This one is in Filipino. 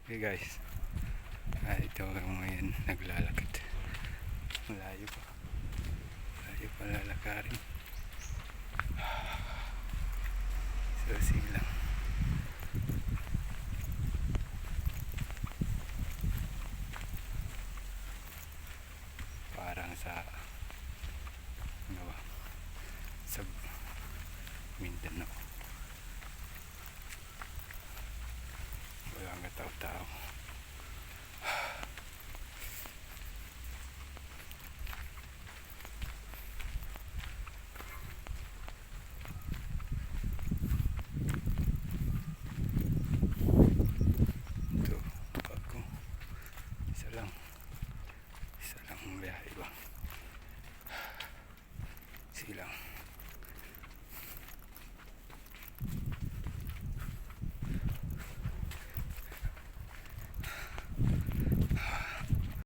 Okay guys, ito ngayon naglalakad. Malayo pa lalakarin. So lang. Parang sa